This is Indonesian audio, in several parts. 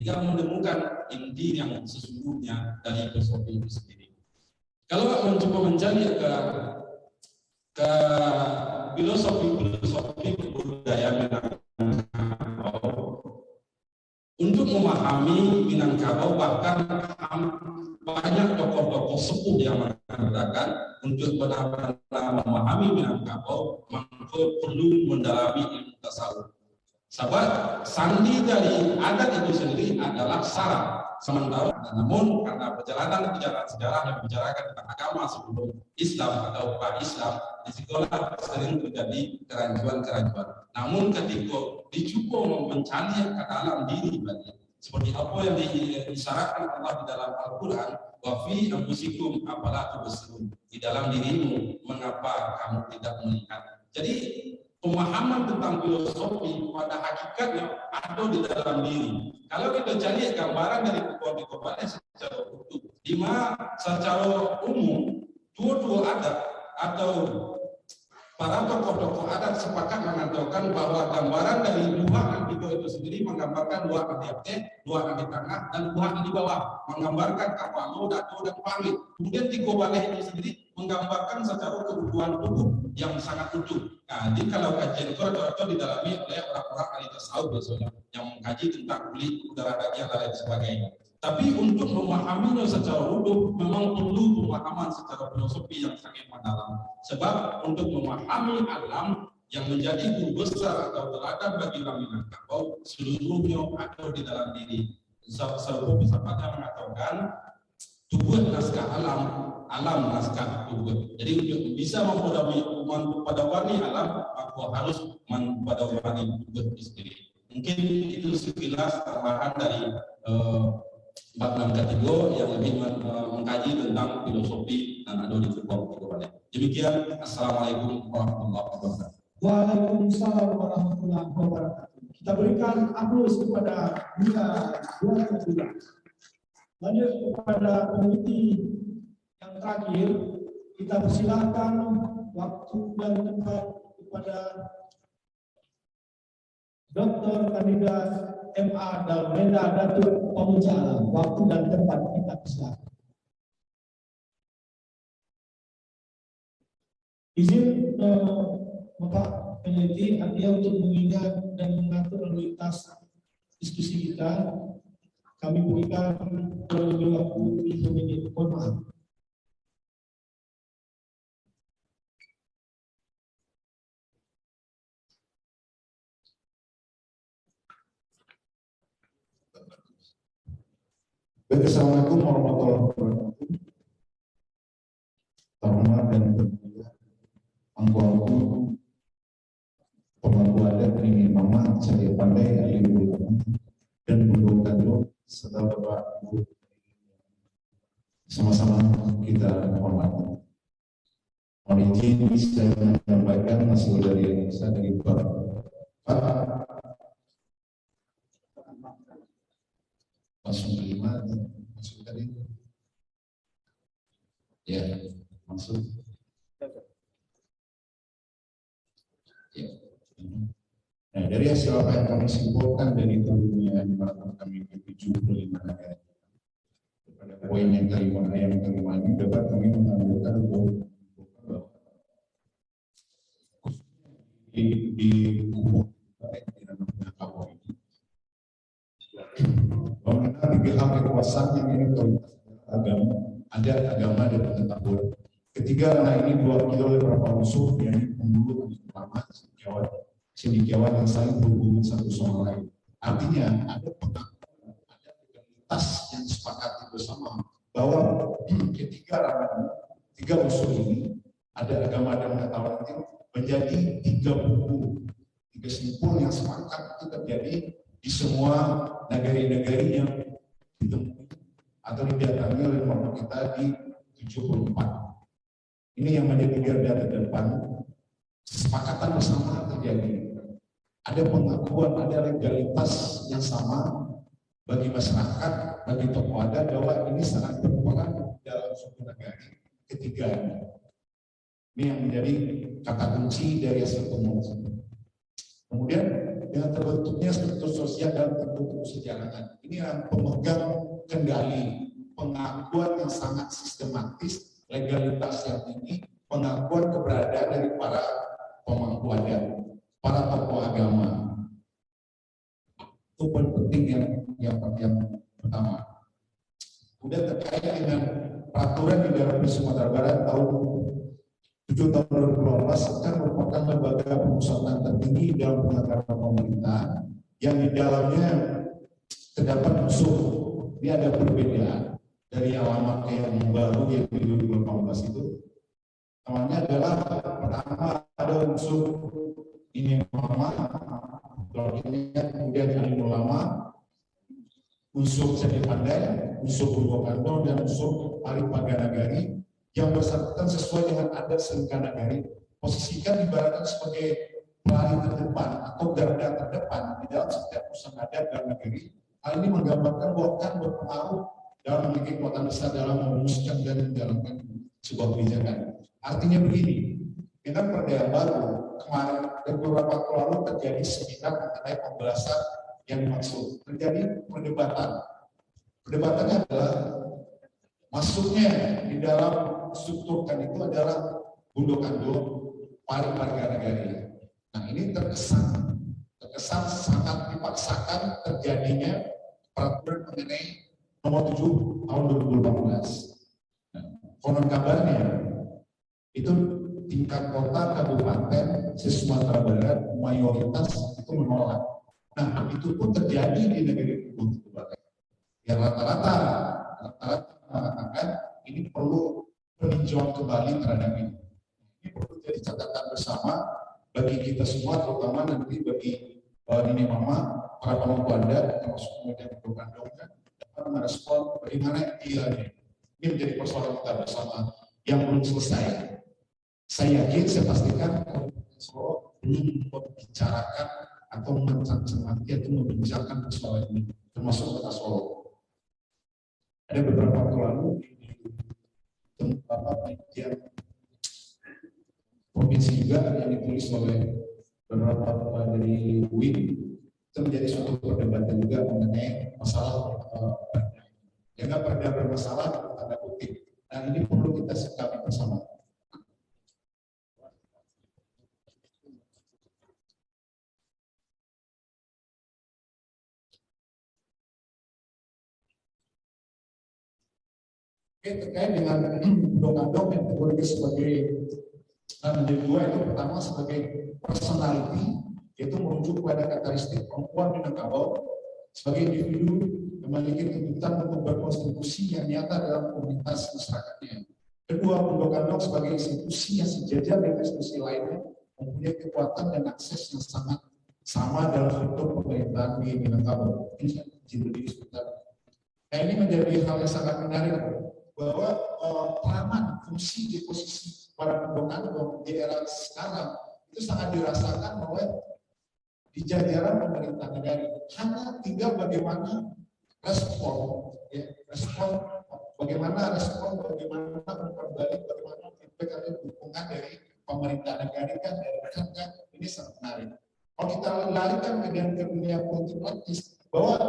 sehingga menemukan inti yang sesungguhnya dari filosofi itu sendiri. Kalau mencoba mencari ke filosofi budaya Minangkabau, untuk memahami Minangkabau bahkan banyak tokoh-tokoh sepuh yang mengatakan untuk benar-benar memahami Minangkabau maka perlu mendalami ilmu tasawuf. Sebab sandi dari adat itu sendiri adalah syarat. Sementara namun karena perjalanan sejarah yang membicarakan tentang agama sebelum Islam atau pra-Islam, di sekolah sering terjadi kerancuan-kerancuan. Namun ketika dicoba mencari ke dalam diri bagi seperti apa yang disyaratkan Allah di dalam Al-Quran, wa fi anfusikum afala tubsirun, di dalam dirimu mengapa kamu tidak melihat. Jadi pemahaman tentang filosofi pada hakikatnya ada di dalam diri. Kalau kita cari gambaran dari tokoh-tokoh secara utuh, di mana secara umum dua-dua adat atau para tokoh-tokoh adat sepakat mengatakan bahwa gambaran dari dua antiko itu sendiri menggambarkan dua anti Aceh, dua anti tengah, dan dua anti bawah, menggambarkan Kapalo, Dato, dan Pamit. Kemudian tiga balai itu sendiri menggambarkan secara keutuhan tubuh yang sangat utuh. Nah, jadi kalau kajian itu rata-rata didalami oleh orang-orang ahli tasawuf biasanya yang mengkaji tentang kulit, udara daging, dan lain sebagainya. Tapi untuk memahaminya secara utuh memang perlu pemahaman secara filosofi yang sangat mendalam. Sebab untuk memahami alam yang menjadi guru besar atau teladan bagi orang Minangkabau seluruhnya ada di dalam diri. Seluruh filsafat mengatakan tubuh naskah alam, alam naskah tubuh. Jadi untuk bisa memperdakwani alam, maka harus memperdakwani tubuh itu sendiri. Mungkin itu sekilas tambahan dari bab yang ketiga yang lebih mengkaji tentang filosofi dan ada di Kupang. Demikian, assalamualaikum warahmatullahi wabarakatuh. Waalaikumsalam warahmatullahi wabarakatuh. Kita berikan aplaus kepada dua kedua. Lanjut kepada peneliti yang terakhir, kita persilahkan waktu dan tempat kepada Dr. Kandidat MA Dalmeda Datuk Pemuja. Waktu dan tempat kita persilahkan. Izin Bapak peneliti artinya untuk mengingat dan mengatur lalu lintas diskusi kita, kami berikan lebih waktu 7 menit. Mohon maaf. Assalamualaikum warahmatullahi wabarakatuh. Hormat dan bermulia angkuanku pemangku adat ini Mama saya pandai ahli ulama dan Bunda Tanjung serta Bapak Ibu sama-sama kita hormati. Mohon izin saya menyampaikan hasil dari analisa dari Bapak langsung kelima masuk tadi ya masuk ya. Nah, dari hasil apa yang kami simpulkan dari tentunya di mana kami 75 negara pada poin yang kelima ini dapat kami mengambilkan bahwa di kubu di dalam Minangkabau ini mengenal tiga hal kekuasaan yang ini otoritas agama, ada agama dan pengetahuan. Ketiga, ini diwakili oleh beberapa unsur yang pembulu utama cendekiawan yang saling berhubungan satu sama lain. Artinya ada pengakuan, ada legalitas yang disepakati bersama bahwa tiga unsur ini ada agama dan pengetahuan itu menjadi tiga buku, tiga simpul yang sepakat itu terjadi di semua negari-negari yang ditemui atau didatangi oleh kelompok kita di 74. Ini yang menjadi garda terdepan, kesepakatan bersama terjadi. Ada pengakuan, ada legalitas yang sama bagi masyarakat, bagi tokoh adat bahwa ini sangat berperan dalam suatu negara. Ketiga, ini yang menjadi kata kunci dari hasil temuan. Kemudian dengan terbentuknya struktur sosial dan bentuk sejarangan. Ini yang pemegang kendali, pengakuan yang sangat sistematis, legalitas yang tinggi, pengakuan keberadaan dari para pemangku adat, para tokoh agama. Itu poin penting yang pertama. Kemudian terkait dengan peraturan di daerah Sumatera Barat tahun 7 tahun 2018 kan merupakan lembaga pemusatan tertinggi dalam penegakan pemerintah yang di dalamnya terdapat unsur. Ini ada perbedaan dari yang lama ke yang baru yang di 2018 itu. Namanya adalah pertama ada unsur ini mama, kemudian alim ulama, unsur seni pandai, unsur Purwokando, dan unsur Alim Paganagari yang bersangkutan sesuai dengan adat Sengkanagari, posisikan ibaratkan sebagai pelari terdepan atau garda terdepan di dalam setiap usaha adat dan negeri. Hal ini menggambarkan bahwa kan berpengaruh dalam memiliki kekuatan besar dalam merumuskan dan menjalankan sebuah kebijakan. Artinya begini, dengan perda baru kemarin dan beberapa waktu lalu terjadi seminar mengenai pembahasan yang dimaksud. Terjadi perdebatan. Perdebatannya adalah masuknya di dalam struktur kan itu adalah Bundokando, Paling Paganagari. Nah ini terkesan sangat dipaksakan terjadinya peraturan mengenai nomor 7 tahun 2018. Nah, konon kabarnya itu tingkat kota kabupaten se-Sumatera Barat mayoritas itu menolak. Nah itu pun terjadi di negeri Sumatera Barat. Yang rata-rata mengatakan ini perlu peninjauan kembali terhadap ini. Ini perlu jadi catatan bersama bagi kita semua, terutama nanti bagi Nini Mama, para pemangku adat, termasuk kemudian Bundokando, dapat merespon bagaimana ini menjadi persoalan kita bersama yang belum selesai. Saya yakin, saya pastikan Solo belum membicarakan atau mencermati atau membicarakan persoalan ini, termasuk kota Solo. Ada beberapa waktu lalu di penelitian provinsi juga yang ditulis oleh beberapa dari UIN, itu menjadi suatu perdebatan juga mengenai masalah jangan perda bermasalah tanda kutip. Nah ini perlu kita sikapi bersama. Oke, terkait dengan Bundokando yang kategori sebagai menjadi dua, itu pertama sebagai personality, yaitu merujuk pada karakteristik perempuan Minangkabau sebagai individu yang memiliki tuntutan untuk berkontribusi yang nyata dalam komunitas masyarakatnya. Kedua, Bundokando sebagai institusi yang sejajar dengan institusi lainnya mempunyai kekuatan dan akses yang sangat sama dalam struktur pemerintahan di Minangkabau. Ini saya lebih sebentar. Nah ini menjadi hal yang sangat menarik bahwa peranan fungsi di posisi para Bundokando di era sekarang itu sangat dirasakan oleh di jajaran pemerintah negara. Hanya tinggal bagaimana respon bagaimana memperbalik, bagaimana feedback atau dukungan dari pemerintah negara kan ini sangat menarik. Kalau kita larikan ke dunia politik praktis, bahwa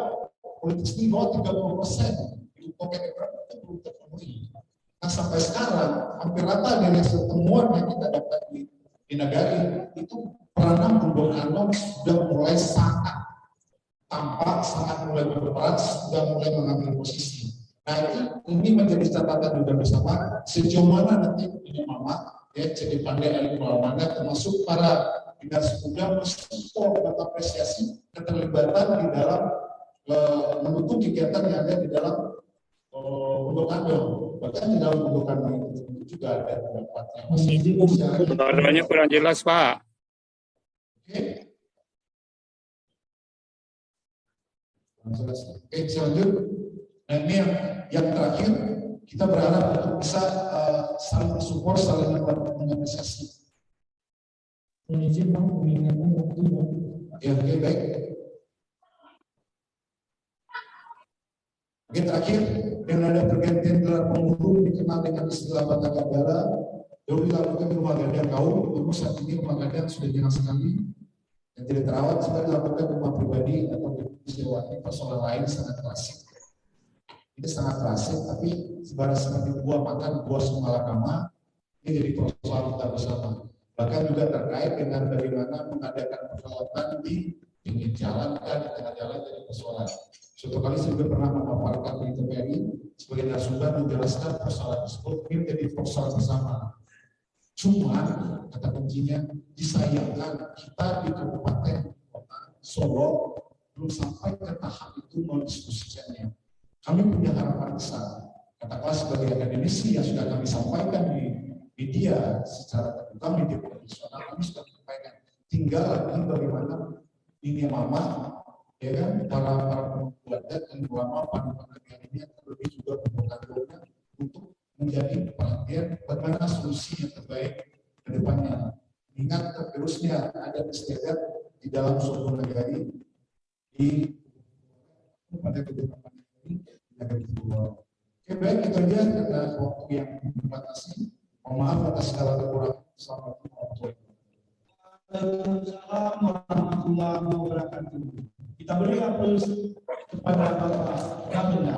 politik ini bahwa 30% di pocket itu belum terpenuhi. Nah sampai sekarang hampir rata dari temuan yang kita dapat di negara itu peranan Bundokando sudah mulai sangat tampak, sangat mulai berperan, sudah mulai mengambil posisi. Nah ini menjadi catatan juga bersama sejauh mana nanti ini Mama jadi pandai alim ulama termasuk para dinas muda mensupport dan apresiasi keterlibatan di dalam mendukung kegiatan yang ada di dalam Bundokando. Bahkan di dalam Bundokando itu juga ada pendapatnya. Suaranya kurang jelas, Pak. Oke, selanjutnya. Nah ini yang terakhir, kita berharap untuk bisa saling mensupport, saling mengapresiasi. Izin Bang, mengingatkan waktu. Ya, oke, baik. Oke, terakhir, dengan ada pergantian gelar penghulu dikenal dengan istilah Bata Gagara, dulu dilakukan di rumah gadang kaum, dulu saat ini rumah gadang sudah jarang sekali. Yang tidak terawat jika dilakukan di rumah pribadi atau disewa, ini persoalan lain sangat klasik. Ini sangat klasik, tapi seperti buah makan, buah semalakama, ini jadi persoalan kita bersama. Bahkan juga terkait dengan bagaimana mengadakan perawatan di pinggir jalan dan di tengah jalan jadi persoalan. Suatu kali saya juga pernah memaparkan di TPRI sebagai narasumber menjelaskan persoalan tersebut ini menjadi persoalan bersama. Cuma kata kuncinya disayangkan kita di Kabupaten Kota Solo belum sampai ke tahap itu mendiskusikannya. Kami punya harapan besar. Katakanlah sebagai akademisi yang sudah kami sampaikan di media secara terbuka, media profesional kami sudah sampaikan. Tinggal lagi bagaimana ini mama, ya kan, para pembuat dan ulama pada ini lebih juga berpengaruhnya untuk menjadi perhatian bagaimana solusi yang terbaik ke depannya. Ingat terusnya ada istiadat di dalam suatu negara di pada kedepan ini negara itu. Oke, baik, itu aja karena waktu yang dibatasi. Mohon maaf atas segala kekurangan. Assalamualaikum warahmatullahi wabarakatuh. Kita beri aplaus kepada Bapak Gabenda.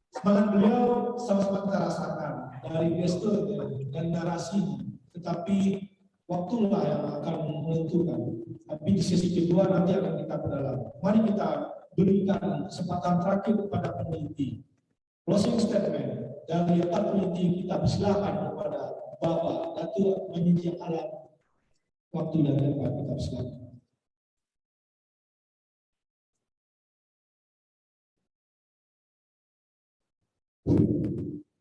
Semangat beliau sama-sama kita rasakan dari gestur dan narasi, tetapi waktulah yang akan menentukan. Tapi di sesi kedua nanti akan kita perdalam. Mari kita berikan kesempatan terakhir kepada peneliti. Closing statement dari empat peneliti kita persilakan kepada Bapak Datuk Manjiji Alam. Waktu dan tempat kita persilakan.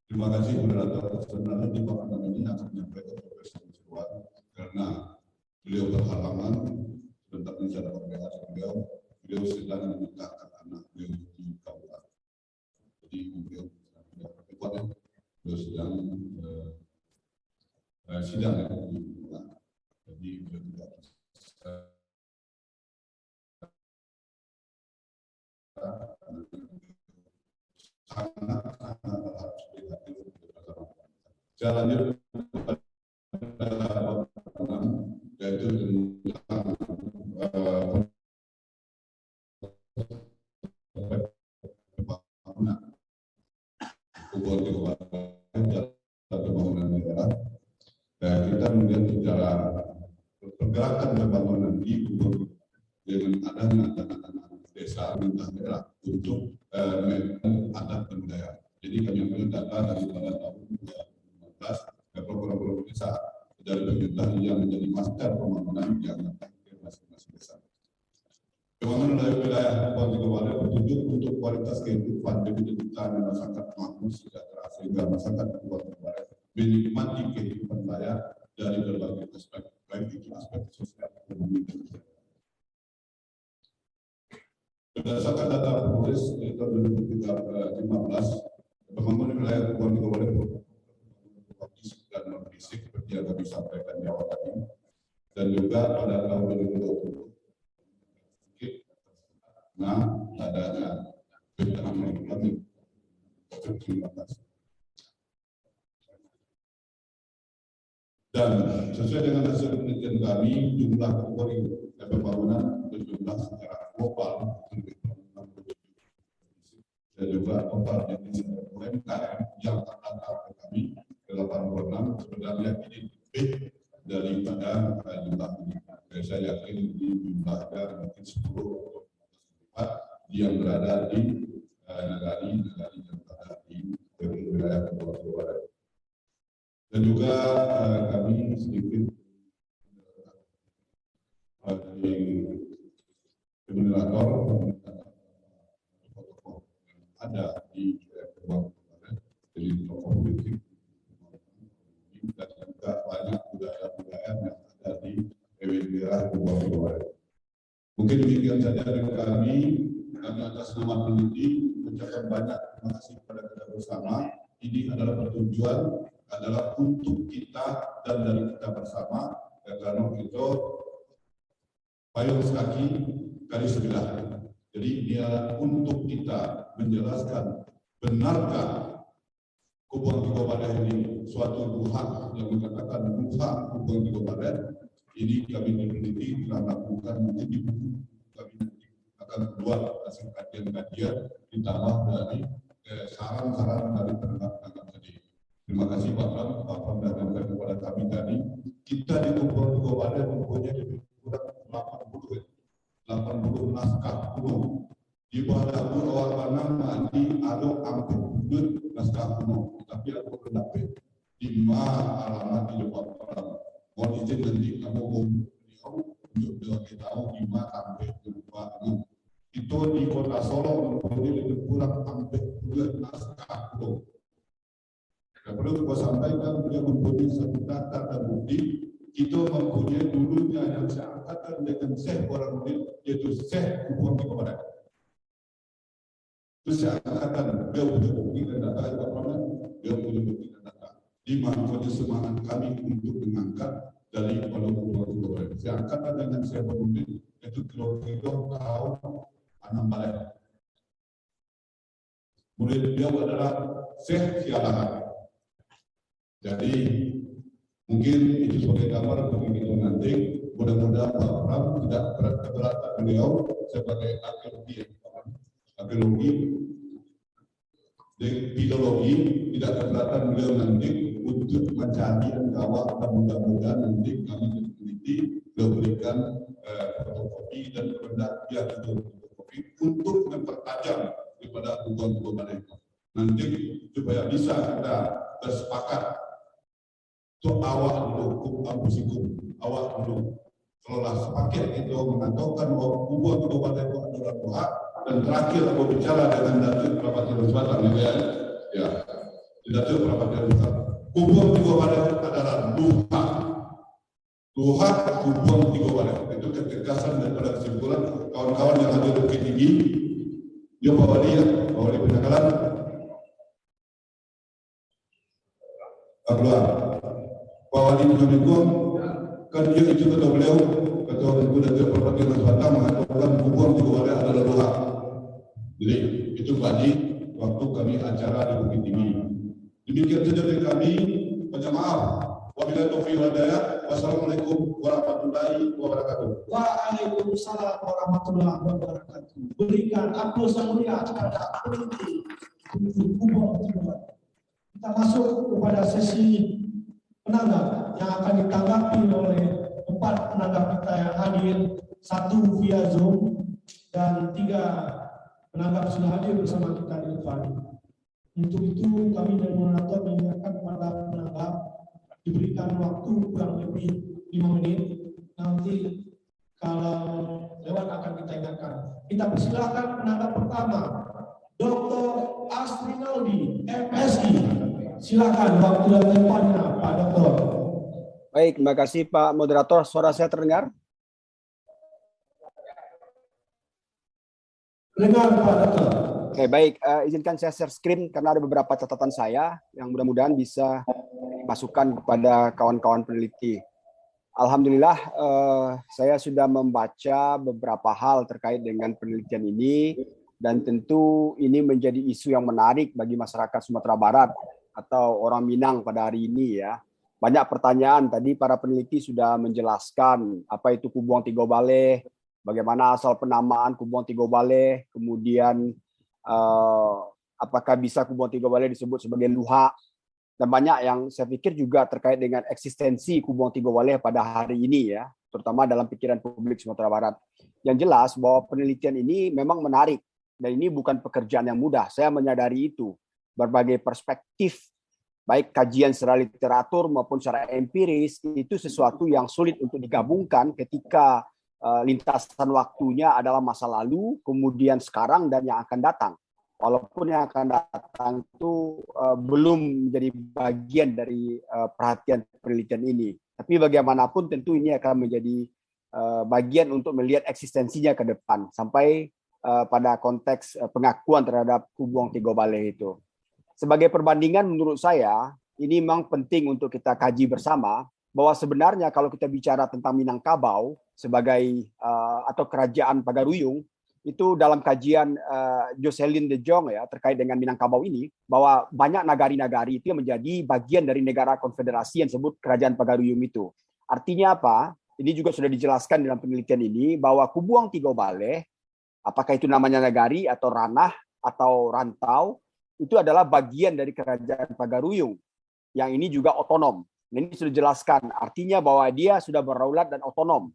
Terima kasih moderator. Sebenarnya di paparan ini akan menyampaikan Profesor Nusirwan karena beliau berhalangan sebentar ini saya dapat beliau sedang menikahkan anak beliau di Kabupaten. Jadi beliau sedang sidang ya di rumah. Jadi beliau tidak saya lanjut yaitu tentang pembangunan pembangunan daerah. Kita melihat secara pergerakan pembangunan di Bogor dengan adanya anak-anak desa pemerintah daerah untuk adat dan budaya. Jadi kami ambil data dari pada tahun 2015 program-program desa dari pemerintah yang menjadi master pembangunan yang akan ke masing-masing desa. Pembangunan dari wilayah Kabupaten Kabupaten bertujuan untuk kualitas kehidupan demi kejutaan masyarakat makmur sejahtera sehingga masyarakat Kabupaten Kabupaten menikmati kehidupan layak dari berbagai aspek, baik itu aspek sosial, ekonomi, dan kesehatan. Berdasarkan data Polres tahun 2015, pembangunan wilayah Kabupaten Kabupaten dan non-fisik seperti yang kami sampaikan di awal tadi, dan juga pada tahun 2020 adanya bencana ekonomi COVID-19. Dan sesuai dengan hasil penelitian kami, jumlah kategori pembangunan berjumlah secara global dan juga total jenis UMKM yang terdaftar ke kami 86 sebenarnya ini lebih daripada jumlah ini. Saya yakin di jumlahnya mungkin 10 yang berada di negara yang berada di wilayah Kabupaten Kabupaten. Dan juga kami sedikit di generator ada di Kabupaten Kabupaten, jadi tokoh politik dan juga banyak budaya-budaya yang ada di wilayah Kabupaten Kabupaten. Mungkin demikian saja dari kami atas nama peneliti mengucapkan banyak terima kasih kepada kita bersama. Ini adalah bertujuan adalah untuk kita dan dari kita bersama. Karena itu payung sekaki kali sebelah. Jadi dia untuk kita menjelaskan benarkah Kabupaten Kabupaten ini suatu Tuhan yang mengatakan Tuhan Kabupaten Kabupaten Ini kami peneliti telah lakukan mungkin di buku kami nanti akan keluar hasil kajian-kajian ditambah dari saran-saran dari penegak tadi. Terima kasih Pak Pram mendatangkan kepada kami tadi. Kita di Kumpul Tigobaleh mempunyai lebih kurang 80 naskah kuno. Di bawah awal panang nanti ada hampir naskah kuno, tapi ada pendapat 5 alamat di depan Pram. Mohon izin nanti kamu untuk tahu 5 sampai 26. Itu di Kota Solo mempunyai lebih kurang hampir 2 naskah kuno. Perlu saya sampaikan, beliau mempunyai satu data dan bukti. Kita mempunyai dulunya yang seangkatan dengan Syekh Burhanuddin, yaitu Syekh Kubon Tigobaleh. Itu seangkatan, beliau punya bukti dan data, beliau punya bukti dan data. Di mana semangat kami untuk mengangkat dari Pulau Kubon Tigobaleh. Seangkatan dengan Syekh Burhanuddin, yaitu kilo-kilo tahun 6 balik. Murid beliau adalah Syekh Sialahan. Jadi mungkin itu sebagai gambaran bagi kita nanti. Mudah-mudahan Pak Pram tidak keberatan beliau sebagai arkeologi dan filologi, tidak keberatan beliau nanti untuk mencari dan kawal, dan mudah-mudahan nanti kami meneliti berikan fotokopi dan pendakian fotokopi untuk mempertajam daripada tujuan mereka. Nanti supaya bisa kita bersepakat. So awak dulu, awak dulu. Kalau lah sepaket itu mengatakan bahwa Kubon Tigobaleh itu adalah doa, dan terakhir aku bicara dengan Datuk Perapatan Selatan, ya, Datuk Perapatan Selatan. Kubon Tigobaleh adalah doa, Kubon Tigobaleh. Itu ketegasan daripada kesimpulan kawan-kawan yang ada di Bukit Tinggi. Dia bawa dia penanggalan. Keluar. Bahwa di Indonesia kan dia itu ketua beliau, ketua Datuk Perapatan Selatan mengatakan Kubon Tigobaleh adalah doa. Jadi itu tadi waktu kami acara di Bukit Tinggi. Demikian saja dari kami. Banyak maaf. Wabillahi taufiq wal hidayah. Wassalamualaikum warahmatullahi wabarakatuh. Waalaikumsalam warahmatullahi wabarakatuh. Berikan aplaus yang mulia kepada peneliti Kubon Tigobaleh. Kita masuk kepada sesi penanggap yang akan ditanggapi oleh 4 penanggap kita yang hadir, 1 via Zoom dan 3 penanggap sudah hadir bersama kita di depan. Untuk itu kami dari moderator mengingatkan kepada penanggap diberikan waktu kurang lebih 5 menit. Nanti kalau lewat akan kita ingatkan. Kita persilahkan penanggap pertama, Dr. Astrinaldi, MSI. Silakan waktu dan tempatnya, Pak Dokter. Baik, terima kasih Pak Moderator. Suara saya terdengar? Dengar Pak Dokter. Oke, baik. Izinkan saya share screen karena ada beberapa catatan saya yang mudah-mudahan bisa dimasukkan kepada kawan-kawan peneliti. Alhamdulillah, saya sudah membaca beberapa hal terkait dengan penelitian ini, dan tentu ini menjadi isu yang menarik bagi masyarakat Sumatera Barat atau orang Minang pada hari ini ya. Banyak pertanyaan tadi para peneliti sudah menjelaskan apa itu Kubon Tigobaleh, bagaimana asal penamaan Kubon Tigobaleh, kemudian apakah bisa Kubon Tigobaleh disebut sebagai luha, dan banyak yang saya pikir juga terkait dengan eksistensi Kubon Tigobaleh pada hari ini ya, terutama dalam pikiran publik Sumatera Barat. Yang jelas bahwa penelitian ini memang menarik dan ini bukan pekerjaan yang mudah. Saya menyadari itu. Berbagai perspektif, baik kajian secara literatur maupun secara empiris, itu sesuatu yang sulit untuk digabungkan ketika lintasan waktunya adalah masa lalu, kemudian sekarang, dan yang akan datang. Walaupun yang akan datang itu belum menjadi bagian dari perhatian penelitian ini. Tapi bagaimanapun tentu ini akan menjadi bagian untuk melihat eksistensinya ke depan, sampai pada konteks pengakuan terhadap Kubon Tigobaleh itu. Sebagai perbandingan menurut saya, ini memang penting untuk kita kaji bersama, bahwa sebenarnya kalau kita bicara tentang Minangkabau sebagai atau kerajaan Pagaruyung, itu dalam kajian Jocelyn de Jong ya terkait dengan Minangkabau ini, bahwa banyak nagari-nagari itu yang menjadi bagian dari negara konfederasi yang disebut kerajaan Pagaruyung itu. Artinya apa? ini juga sudah dijelaskan dalam penelitian ini bahwa Kubuang Tigo Baleh, apakah itu namanya nagari atau ranah atau rantau, itu adalah bagian dari kerajaan Pagaruyung yang ini juga otonom. Ini sudah dijelaskan, artinya bahwa dia sudah berdaulat dan otonom.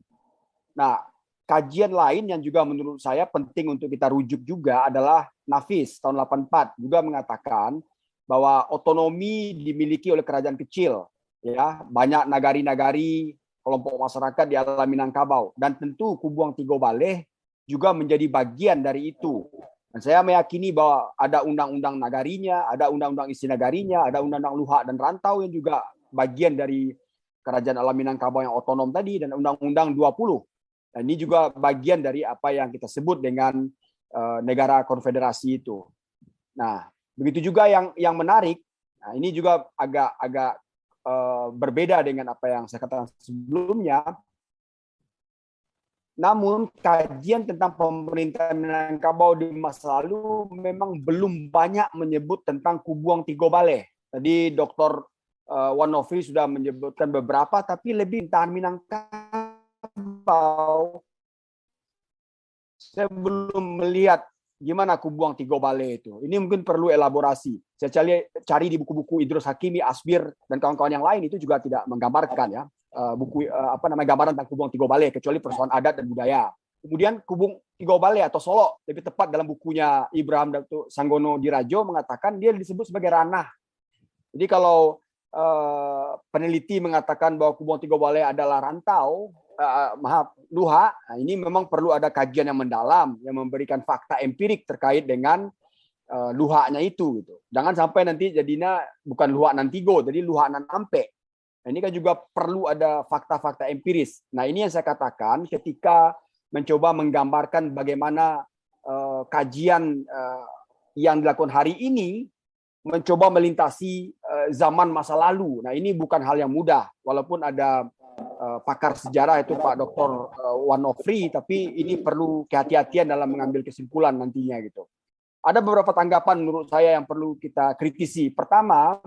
Nah, kajian lain yang juga menurut saya penting untuk kita rujuk juga adalah Nafis tahun 84 juga mengatakan bahwa otonomi dimiliki oleh kerajaan kecil, ya, banyak nagari-nagari kelompok masyarakat di alam Minangkabau, dan tentu Kubuang Tigo Baleh juga menjadi bagian dari itu. Dan saya meyakini bahwa ada undang-undang nagarinya, ada undang-undang isi nagarinya, ada undang-undang luhak dan rantau yang juga bagian dari kerajaan alam Minangkabau yang otonom tadi, dan undang-undang 20. Dan ini juga bagian dari apa yang kita sebut dengan negara konfederasi itu. Nah, begitu juga yang menarik. Nah, ini juga agak berbeda dengan apa yang saya katakan sebelumnya. Namun kajian tentang pemerintahan Minangkabau di masa lalu memang belum banyak menyebut tentang Kubuang Tigo Baleh. Tadi Dr. Wan Nofri sudah menyebutkan beberapa, tapi lebih pemerintahan Minangkabau. Saya belum melihat gimana Kubuang Tigo Baleh itu. Ini mungkin perlu elaborasi. Saya cari di buku-buku Idrus Hakimi, Asbir, dan kawan-kawan yang lain itu juga tidak menggambarkan ya buku gambaran tentang Kubuang Tigo Baleh kecuali persoalan adat dan budaya. Kemudian Kubuang Tigo Baleh atau Solo lebih tepat dalam bukunya Ibrahim Datuk Sanggono Dirajo mengatakan dia disebut sebagai ranah. Jadi kalau peneliti mengatakan bahwa Kubuang Tigo Baleh adalah rantau, luha, nah ini memang perlu ada kajian yang mendalam yang memberikan fakta empirik terkait dengan luhaknya itu gitu. Jangan sampai nanti jadinya bukan luhak Nantigo, jadi luhak Nanampe. Nah, ini kan juga perlu ada fakta-fakta empiris. Nah, ini yang saya katakan ketika mencoba menggambarkan bagaimana kajian yang dilakukan hari ini mencoba melintasi zaman masa lalu. Nah, ini bukan hal yang mudah, walaupun ada pakar sejarah itu Pak Dr. Wan Nofri, tapi ini perlu kehati-hatian dalam mengambil kesimpulan nantinya gitu. Ada beberapa tanggapan menurut saya yang perlu kita kritisi. Pertama,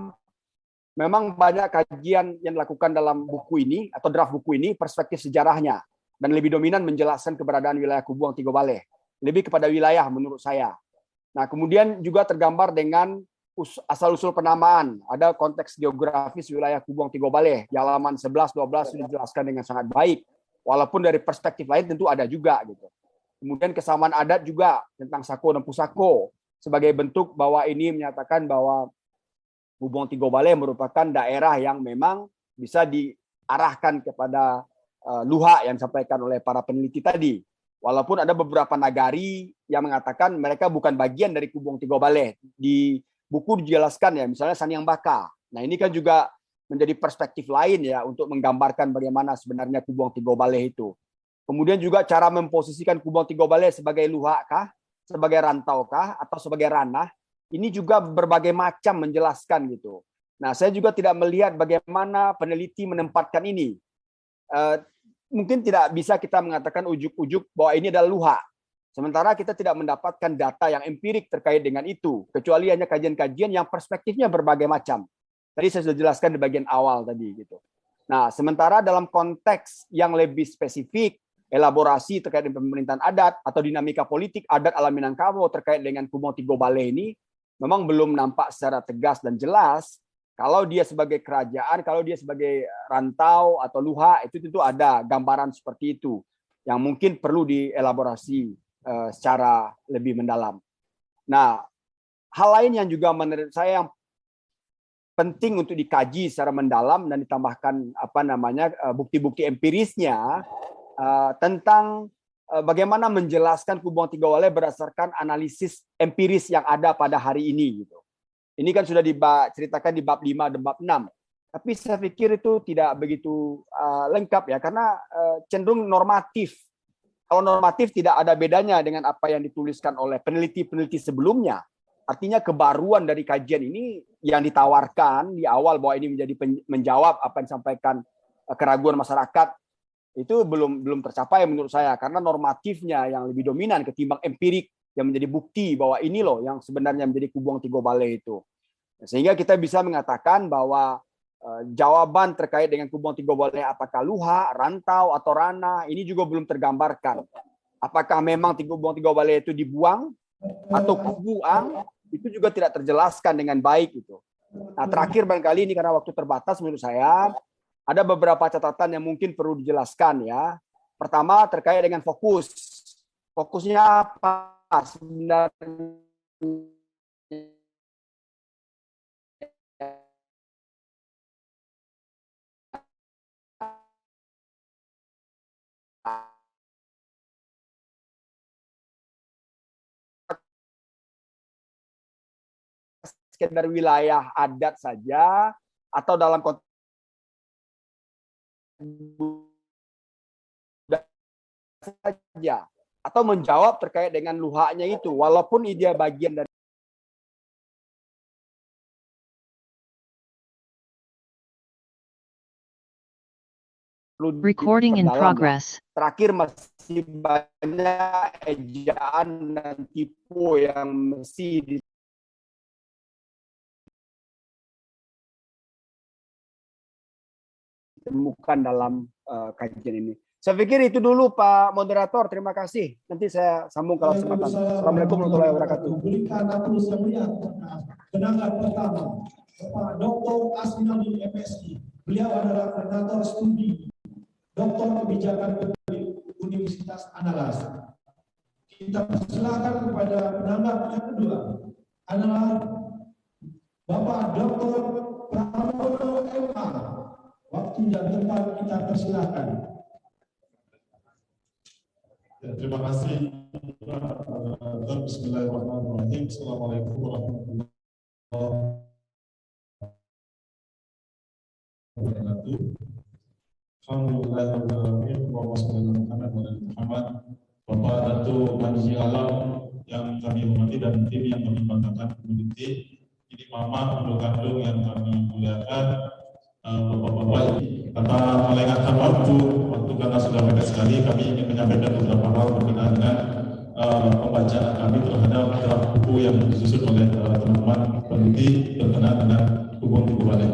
memang banyak kajian yang dilakukan dalam buku ini atau draft buku ini perspektif sejarahnya dan lebih dominan menjelaskan keberadaan wilayah Kubuang Tigo Baleh, lebih kepada wilayah menurut saya. Nah, kemudian juga tergambar dengan asal-usul penamaan, ada konteks geografis wilayah Kubuang Tigo Baleh, di halaman 11-12 sudah dijelaskan dengan sangat baik, walaupun dari perspektif lain tentu ada juga gitu. Kemudian kesamaan adat juga tentang Sako dan Pusako sebagai bentuk bahwa ini menyatakan bahwa Kubuang Tigo Baleh merupakan daerah yang memang bisa diarahkan kepada luha yang disampaikan oleh para peneliti tadi. Walaupun ada beberapa nagari yang mengatakan mereka bukan bagian dari Kubuang Tigo Baleh. Di buku dijelaskan ya, misalnya Sanyang Baka. Nah, ini kan juga menjadi perspektif lain ya untuk menggambarkan bagaimana sebenarnya Kubuang Tigo Baleh itu. Kemudian juga cara memposisikan Kubuang Tigo Baleh sebagai luha kah, sebagai rantau kah, atau sebagai ranah. Ini juga berbagai macam menjelaskan gitu. Nah, saya juga tidak melihat bagaimana peneliti menempatkan ini. Mungkin tidak bisa kita mengatakan ujuk-ujuk bahwa ini adalah luha. Sementara kita tidak mendapatkan data yang empirik terkait dengan itu, kecuali hanya kajian-kajian yang perspektifnya berbagai macam. Tadi saya sudah jelaskan di bagian awal tadi gitu. Nah, sementara dalam konteks yang lebih spesifik, elaborasi terkait dengan pemerintahan adat atau dinamika politik adat alam Minangkabau terkait dengan Kubuang Tigo Baleh ini memang belum nampak secara tegas dan jelas. Kalau dia sebagai kerajaan, kalau dia sebagai rantau atau luha, itu tentu ada gambaran seperti itu yang mungkin perlu dielaborasi secara lebih mendalam. Nah, hal lain yang juga menurut saya yang penting untuk dikaji secara mendalam dan ditambahkan bukti-bukti empirisnya tentang bagaimana menjelaskan Kubuang Tigo Baleh berdasarkan analisis empiris yang ada pada hari ini gitu. Ini kan sudah diceritakan di bab 5 dan bab 6. Tapi saya pikir itu tidak begitu lengkap ya, karena cenderung normatif. Kalau normatif tidak ada bedanya dengan apa yang dituliskan oleh peneliti-peneliti sebelumnya. Artinya kebaruan dari kajian ini yang ditawarkan di awal bahwa ini menjawab apa yang disampaikan keraguan masyarakat itu belum tercapai menurut saya, karena normatifnya yang lebih dominan ketimbang empirik yang menjadi bukti bahwa ini loh yang sebenarnya menjadi Kubuang Tigo Baleh itu. Sehingga kita bisa mengatakan bahwa Jawaban terkait dengan Kubon Tigo Balai apakah luha, rantau, atau ranah, ini juga belum tergambarkan. Apakah memang Kubon Tigo Balai itu dibuang atau kubuang, itu juga tidak terjelaskan dengan baik itu. Nah, terakhir barangkali ini karena waktu terbatas menurut saya, ada beberapa catatan yang mungkin perlu dijelaskan ya. Pertama terkait dengan fokus. Fokusnya apa sebenarnya? Sekedar wilayah adat saja atau dalam konteks saja atau menjawab terkait dengan luhanya itu walaupun dia bagian dari Recording in progress. Terakhir masih banyak ejaan dan tipu yang mesti ditemukan dalam kajian ini. Saya pikir itu dulu Pak Moderator. Terima kasih. Nanti saya sambung kalau kesempatan. Assalamualaikum warahmatullahi wabarakatuh. Berikan aku yang melihat penanggap pertama Bapak Dr. Asminadi MSI. Beliau adalah koordinator studi Doktor Kebijakan Publik Universitas Andalas. Kita persilakan kepada penanggap yang kedua adalah Bapak Dr. Pramono MA. Waktu dan tempat kita persilakan. Ya, terima kasih. Bismillahirrahmanirrahim. Assalamualaikum warahmatullahi wabarakatuh. Alhamdulillahirrahmanirrahim. Muhammad. Bapak Datuk Manji Alam yang kami hormati dan tim yang kami banggakan community. Ini mama, ibu kandung yang kami muliakan. Bapak-bapak, karena melengahkan waktu karena sudah mepet sekali, kami ingin menyampaikan beberapa hal berkenaan dengan pembacaan kami terhadap draft buku yang disusun oleh teman-teman peneliti berkenaan dengan Kubon Tigo Balai.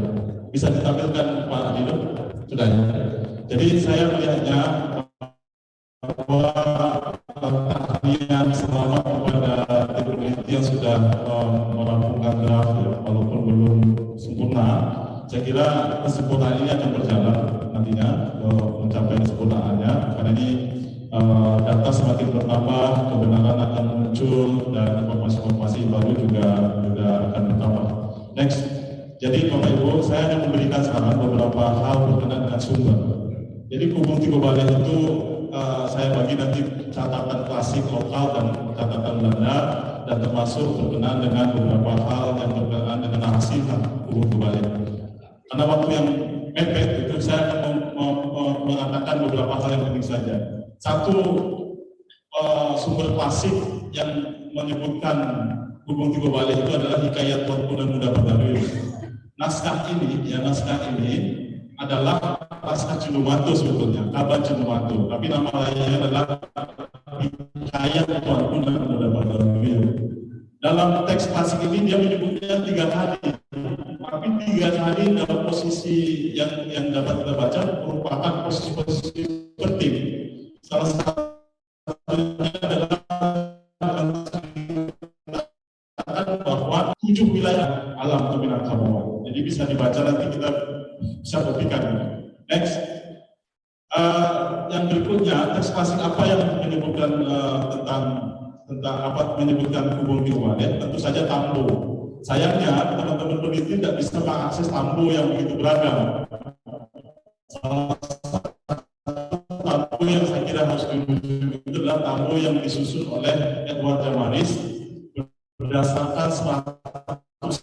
Bisa ditampilkan Pak Dino? Sudah ya. Jadi saya melihatnya bahwa keahlian selama kepada tim peneliti yang sudah merampungkan draft, ya, walaupun belum sempurna. Saya kira kesempurnaan ini akan berjalan nantinya mencapai kesempurnaannya, karena ini data semakin bertambah, kebenaran akan muncul dan informasi-informasi baru juga akan bertambah. Next, jadi Bapak Ibu, saya akan memberikan saran beberapa hal berkenaan dengan sumber. Jadi Kubon Tigo Balai itu saya bagi nanti catatan klasik lokal dan catatan Belanda dan termasuk berkenaan dengan beberapa hal yang berkenaan dengan narasi Kubon Tigo Balai. Karena waktu yang mepet itu saya akan mengatakan beberapa hal yang penting saja. Satu, sumber klasik yang menyebutkan Kubon Tigo Balai itu adalah Hikayat Tuan Muda Muda Badarui. Naskah ini adalah naskah Junumato sebetulnya, kabar Junumato. Tapi nama lainnya adalah Hikayat Tuan Muda Muda Badarui. Dalam teks klasik ini dia menyebutnya 3 kali. Tapi 3 kali dalam posisi yang dapat kita baca merupakan posisi-posisi penting. Salah satunya adalah bahwa 7 wilayah alam ke Minangkabau. Jadi bisa dibaca nanti kita bisa buktikan. Next, yang berikutnya teks klasik apa yang menyebutkan tentang apa menyebutkan Kubon Tigo Balai? Tentu saja Tambo. Sayangnya teman-teman peneliti tidak bisa mengakses Tambo yang begitu beragam. Salah satu Tambo yang saya kira harus dirujuk itu adalah Tambo yang disusun oleh Edward Jamaris berdasarkan 100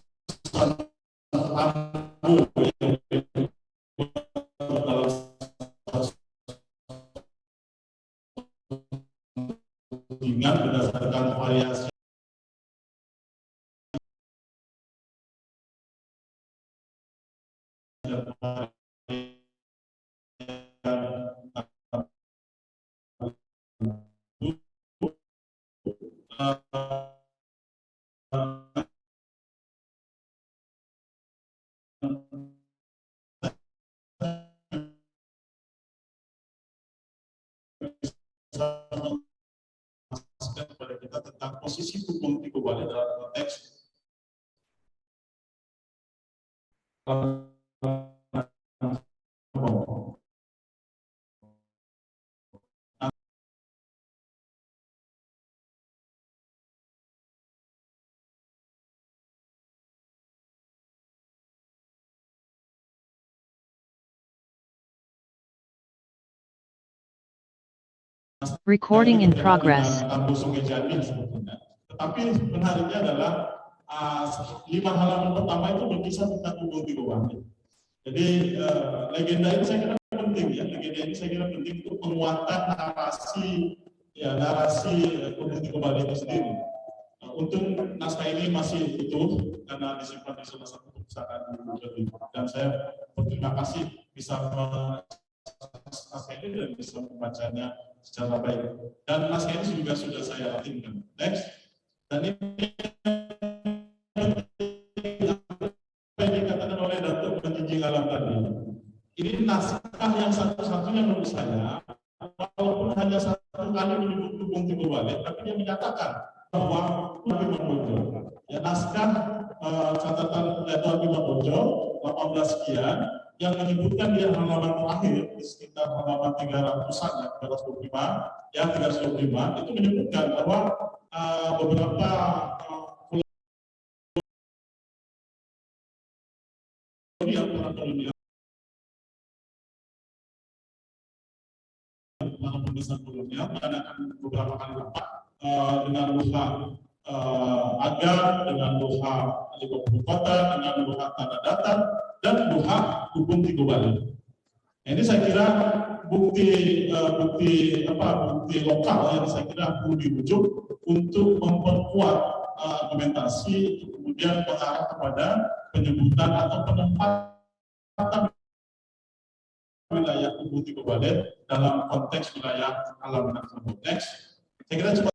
Tambo yang dengan berdasarkan variasi menjelaskan kepada kita tentang posisi Bung Tiko Balai dalam konteks Recording in progress. Kampung Sungai Jani sebetulnya. Tetapi menariknya adalah 5 halaman pertama itu berkisah tentang Bung Tiko Balai. Jadi legenda ini saya kira penting ya. Legenda ini saya kira penting untuk penguatan narasi Bung Tiko Balai itu sendiri. Untung naskah ini masih utuh karena disimpan di salah satu perpustakaan di Jawa. Dan saya berterima kasih bisa naskah ini dan bisa membacanya secara baik. Dan naskah ini juga sudah saya latihkan. Next. Dan ini apa yang dikatakan oleh Datuk Penjinjing Alam tadi. Ini naskah yang satu-satunya menurut saya, walaupun hanya satu kali menyebut Bung Tiko Balai, tapi dia menyatakan bahwa ya naskah catatan Letuan Bima Bojo 18 sekian yang menyebutkan di halaman terakhir di sekitar halaman 300-an ya 325 itu menyebutkan bahwa beberapa kolonial pembebasan kolonial mengadakan beberapa kali rapat dengan luha agar, dengan luha Lipo Kota, dengan luha Tanah Datar, dan luha Bung Tiko Balai. Ini saya kira bukti lokal yang saya kira perlu dirujuk untuk memperkuat argumentasi, kemudian mengarah kepada penyebutan atau penempatan wilayah Bung Tiko Balai dalam konteks wilayah alam tersebut. Next, saya kira cuma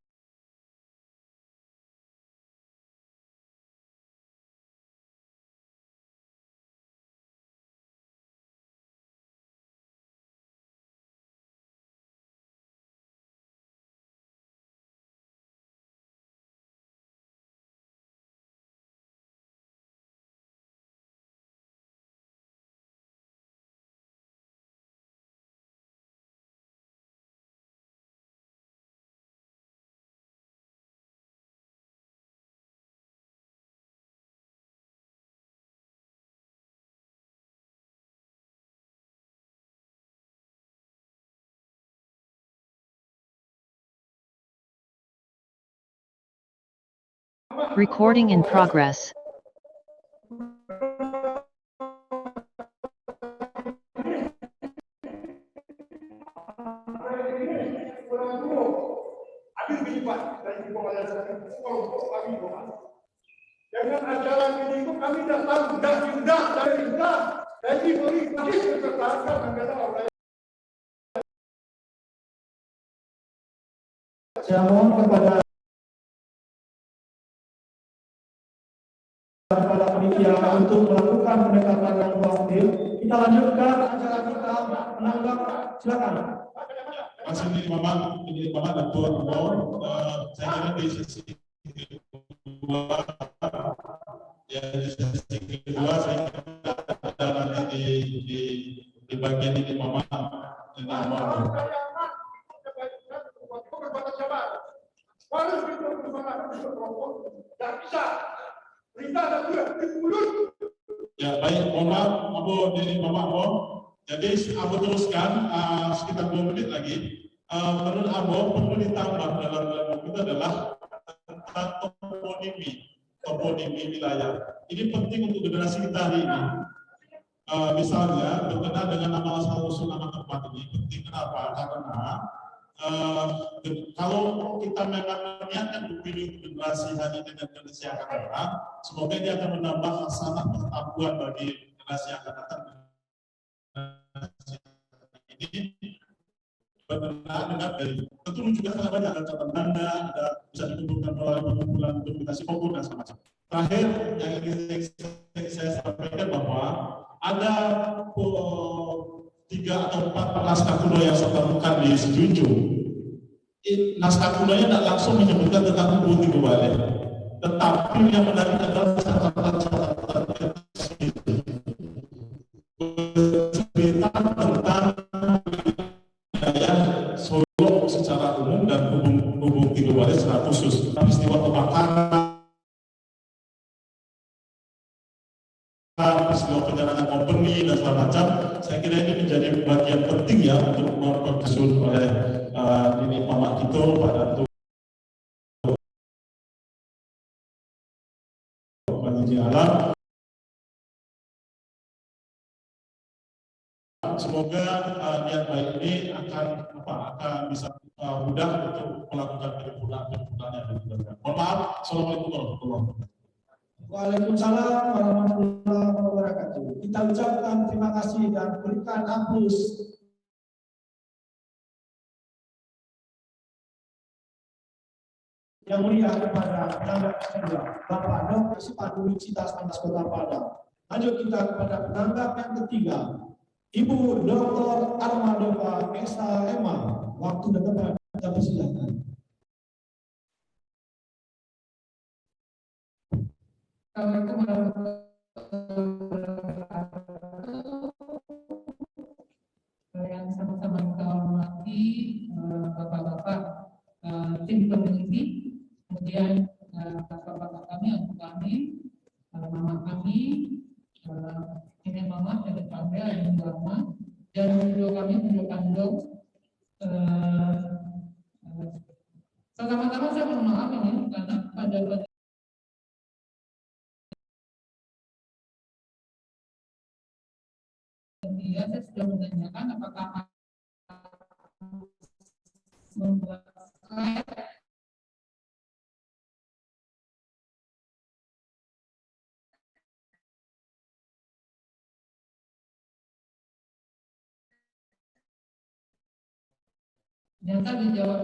Recording in progress. Dengan ajaran ini kami datang dan diundang dari undang dan diberi kesertaan negara oleh. Saya mohon kepada panitia untuk melakukan pendekatan yang proaktif. Kita lanjutkan acara kita menanggap, silakan. masih ini Mama Datuk saya kira di sesi kedua ya di sesi kedua saya kira nanti di bagian ini Mama ini Mama. Ya baik, mohon maaf, Abu dari Mama Abu. Jadi Abu teruskan sekitar 2 menit lagi. Menurut Abu perlu ditambah dalam buku itu adalah tentang toponimi wilayah. Ini penting untuk generasi kita hari ini. Misalnya berkenaan dengan nama asal-usul nama tempat ini penting. Kenapa? Karena kalau kita memang meniatkan berpilih generasi hari ini dan generasi yang akan datang, semoga dia akan menambah hasanah pengetahuan bagi generasi yang akan datang. Ini berkenaan dengan dari tentu juga sangat banyak ada catatan Anda, ada bisa dikumpulkan melalui pengumpulan dokumentasi pokok dan semacam. Terakhir yang ingin saya sampaikan bahwa ada 3 atau 4 naskah kuno yang saya temukan di Sejunjung naskah kunanya tidak langsung menyebutkan tentang hubung Tigo Bale, tetapi yang menarik adalah catatan-catatan bercerita tentang wilayah Solo secara umum dan hubung Tigo Bale secara khusus. Peristiwa kebakaran, peristiwa penyerangan company dan segala macam, saya kira ini menjadi bagian penting ya untuk disusun oleh ini Mama Kito, Pak Dato, Pak Haji Alam. Semoga niat baik ini akan bisa mudah untuk melakukan penyempurnaan yang dilakukan. Mohon maaf. Assalamualaikum warahmatullahi wabarakatuh. Waalaikumsalam warahmatullahi wabarakatuh. Kita ucapkan terima kasih dan berikan aplaus yang mulia kepada penanggap kedua, Bapak Dr. Supadi Citas Pantas Kota Padang. Lanjut kita kepada penanggap yang ketiga, Ibu Dr. Armadova Esa Emma. Waktu dan tempat kita persilakan. Assalamualaikum warahmatullahi wabarakatuh. Yang sama-sama kita hormati bapak-bapak tim peneliti, kemudian bapak-bapak kami, anak kami, mama kami, ini mama dari panggil yang lama, dan beliau kami beliau kandung. Pertama-tama saya mohon maaf ini karena pada dia saya sudah menanyakan apakah membuat slide ternyata dijawab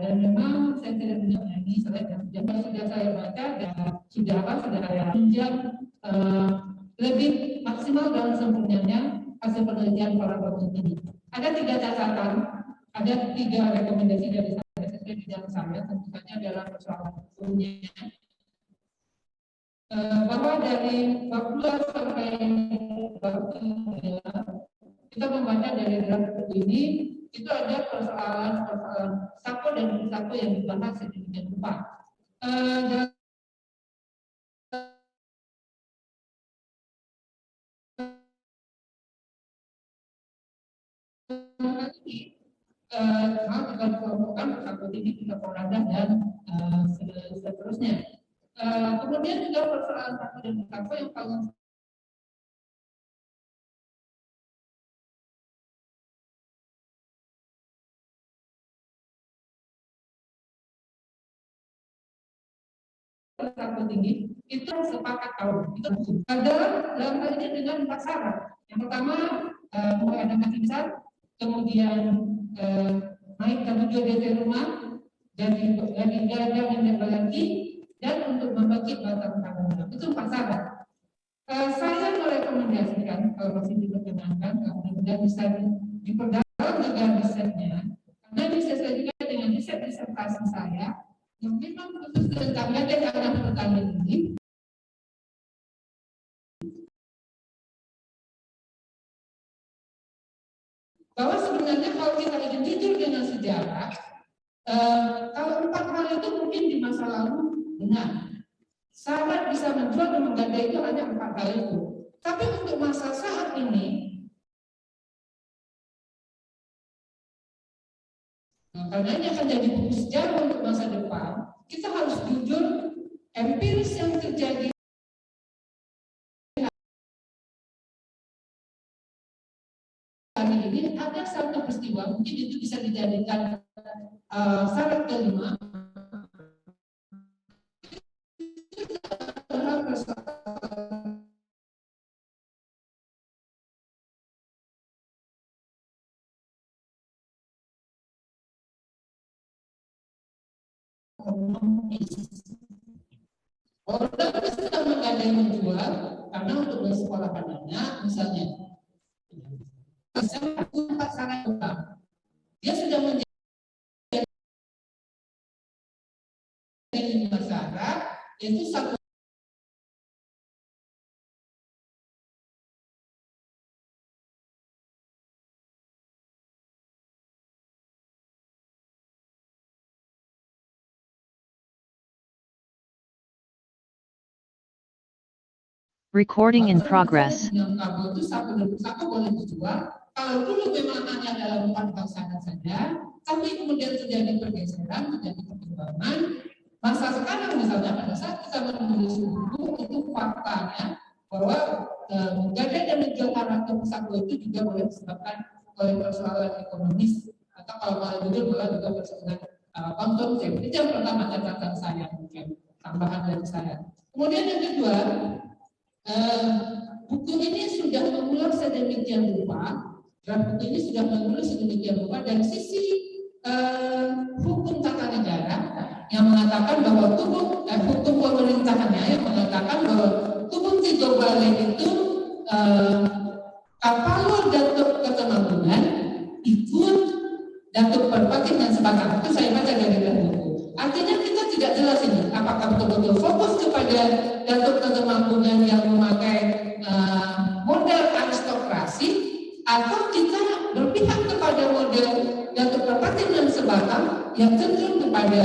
dan memang saya tidak punya ini slide yang sudah saya baca dan sudah ada jenjang lebih maksimal dan sempurnanya hasil penelitian para peneliti ini. Ada 3 catatan, ada 3 rekomendasi dari saya sesuai bidang saya, tentu saja dalam persoalan hukumnya. Bahwa dari bab 2 sampai bab 3 kita membaca dari draft buku ini, itu ada persoalan sako dan sako yang dibahas sedemikian rupa. Hal juga dikelompokkan sako tinggi, sako rendah dan seterusnya. Kemudian juga persoalan sako dan sako yang paling satu tinggi itu sepakat tahun itu dalam hal ini dengan 4 syarat. Yang pertama mulai ada makin besar, kemudian naik ke 7 DC rumah, jadi jalan menjaga lagi, dan untuk membagi batang tanggungan itu 4 syarat. Saya merekomendasikan kalau masih diperkenankan, kemudian bisa diperdalam juga risetnya, karena ini sesuai juga dengan riset disertasi saya yang memang khusus tentang dan anak pertanian ini. Bahwa sebenarnya kalau kita ingin jujur dengan sejarah, kalau 4 hal itu mungkin di masa lalu benar. Sahabat bisa menjual dan menggadai itu hanya 4 hal itu. Tapi untuk masa saat ini, karena ini akan jadi buku sejarah untuk masa depan, kita harus jujur, empiris yang terjadi hari ini ada satu peristiwa, mungkin itu bisa dijadikan syarat kelima. ekonomis. Orang sedang menggadai menjual karena untuk mensekolahkan anak, misalnya, misalnya tempat sangat besar, dia sudah menjadi masyarakat, yaitu satu Recording in progress. yang kabel itu satu boleh dijual. Kalau dulu memang hanya dalam 4 pasangan saja, tapi kemudian terjadi pergeseran, terjadi perkembangan. Masa sekarang misalnya pada saat kita menulis buku, itu faktanya bahwa menggadai dan menjual karakter satu itu juga boleh disebabkan oleh persoalan ekonomis, atau kalau malah jujur malah juga persoalan konsumsi. Itu yang pertama catatan saya, mungkin tambahan dari saya. Kemudian yang kedua, buku ini sudah mengulas sedemikian rupa, draft buku ini sudah mengulas sedemikian rupa dari sisi hukum tata negara yang mengatakan bahwa hukum pemerintahannya yang mengatakan bahwa hukum tiga balik itu kalau Datuk Ketemanggungan ikut Datuk Perpatim dan sepakat. Itu saya baca dari buku. Artinya kita tidak jelas ini apakah betul-betul fokus kepada Datuk Ketemanggungan yang memakai model aristokrasi, atau kita berpihak kepada model Datuk Perpatim dan sepakat yang cenderung kepada